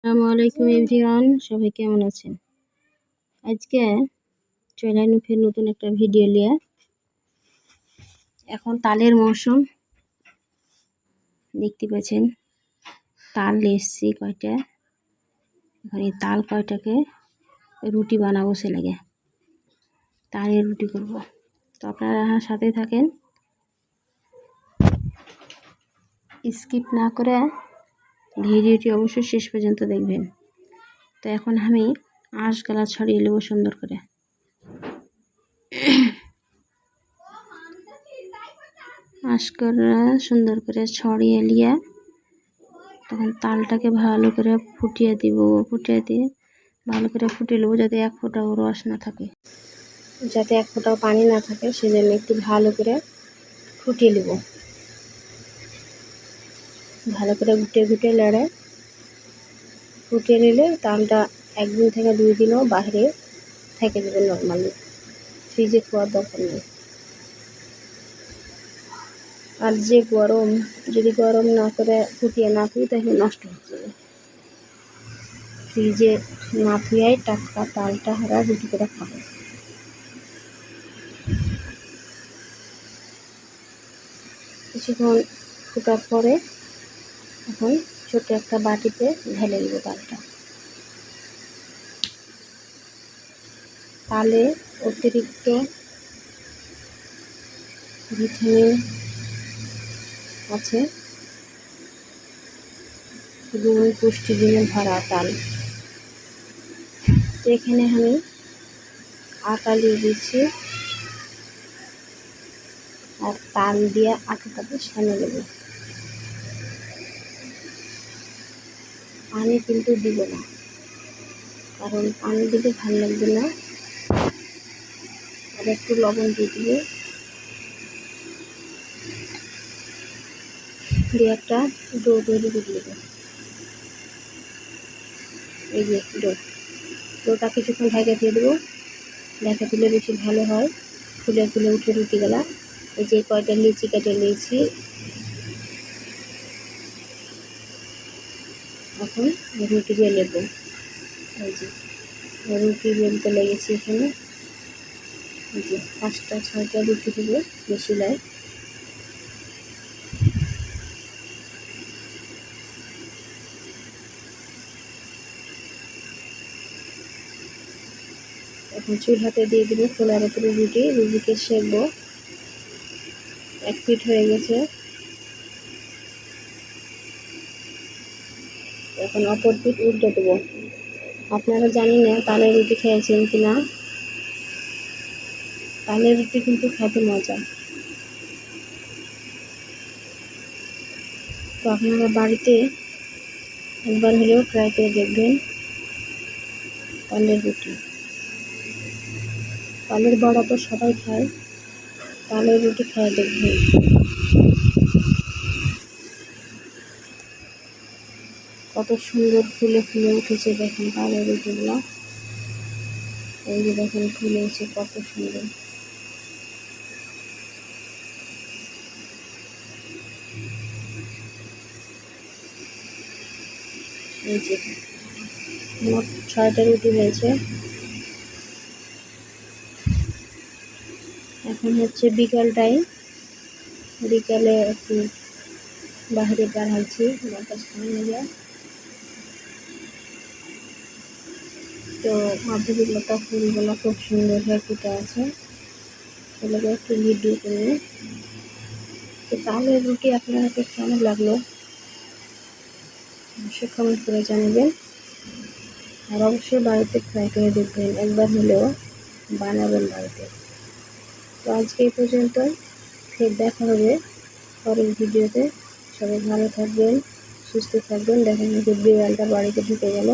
আসসালামু আলাইকুম এভরিওয়ান, সবাই কেমন আছেন? আজকে চলে এলাম ফের নতুন একটা ভিডিও নিয়ে। এখন তালের মৌসুম, দেখতে পাচ্ছেন তাল এসছি কয়টা। এখন এই তাল কয়টাকে রুটি বানাবো, সে লাগে তালের রুটি করব। তো আপনারা সাথে থাকেন, স্কিপ না করে ভিডিওটি অবশ্যই শেষ পর্যন্ত দেখবেন। তো এখন আমি আঁশগালা ছড়িয়ে নেব সুন্দর করে। আঁশগুলা সুন্দর করে ছড়িয়ে নিয়ে তখন তালটাকে ভালো করে ফুটিয়ে দিব। ফুটিয়ে দিয়ে ভালো করে ফুটিয়ে নেবো, যাতে এক ফোঁটাও রস না থাকে, যাতে এক ফোঁটাও পানি না থাকে, সেজন্য একটু ভালো করে ফুটিয়ে নেব। ভালো করে ঘুটে ঘুটে লড়ে ফুটিয়ে নিলে তালটা 1 দিন থেকে 2 দিনও বাইরে থেকে যাবে নর্মালি, ফ্রিজে খাওয়ার দরকার নেই। আর যে গরম, যদি গরম না করে ফুটিয়ে না ফুটি তাহলে নষ্ট হয়ে যাবে। ফ্রিজে না ফুয়াই টাটকা তালটা হারা রুটি করে খাবো। কিছুক্ষণ ফোটার পরে এখন ছোট একটা বাটিতে ঢেলে দেবো তালটা। তালে অতিরিক্ত ভিটামিন আছে, গুণ পুষ্টিগুণে ভরা তাল। তো এখানে আমি আটা দিয়ে দিচ্ছি আর তাল দিয়ে আটাটাকে সানে দেবো। পানি কিন্তু দিব না, কারণ পানি দিলে ভালো লাগবে না। আর একটু লবণ দিয়ে দিয়ে একটা ডো তৈরি করে দেবো। এই যে ডোটা কিছুক্ষণ ঢেকে দিয়ে দেবো। ঢেকে দিলে বেশি ভালো হয়, ফুলে ফুলে উঠে রুটিগুলা। এই যে কয়টা লিচি কেটে নিয়েছি, এখন রুটি বেলে নেবো। এই যে রুটি বেলতে লেগেছি এখানে। এই যে 5টা 6টা রুটি দেবো, বেশি নয়। এখন চুলাতে দিয়ে দেবো খোলার উপরে রুটিকে সেঁকবো। 1 পিঠ হয়ে গেছে, এখন অপর পিঠ উল্টে দেবো। আপনারা জানি না তালের রুটি খেয়েছেন কিনা, তালের রুটি কিন্তু খেতে মজা। তো আপনারা বাড়িতে একবার হলেও ট্রাই করে দেখবেন তালের রুটি। তালের বড়া তো সবাই খায়, তালের রুটি খেয়ে দেখবেন। কত সুন্দর ফুলে ফুলে উঠেছে দেখেন তালের রুটিগুলো। এই যে দেখেন ফুলে উঠছে কত সুন্দর। এই যে মোট 6টা রুটি হয়েছে। এখন হচ্ছে বিকাল টাইম, বিকালে একটু বাইরে বের হয়েছি বাতাস নিয়ে। তো মাধবীলতা ফুলগুলো খুব সুন্দর হয়ে ফুটে আছে, সেগুলোকে একটু ভিডিও করে। তো তালের রুটি আপনাকে কেমন লাগলো অবশ্যই কমেন্ট করে জানাবেন। আর অবশ্যই বাড়িতে ট্রাই করে দেখবেন, একবার হলেও বানাবেন বাড়িতে। তো আজকে এই পর্যন্ত, ফের দেখা হবে পরের ভিডিওতে। সবাই ভালো থাকবেন, সুস্থ থাকবেন। দেখেন যে বিড়ালটা বাড়িতে ঢুকে গেল।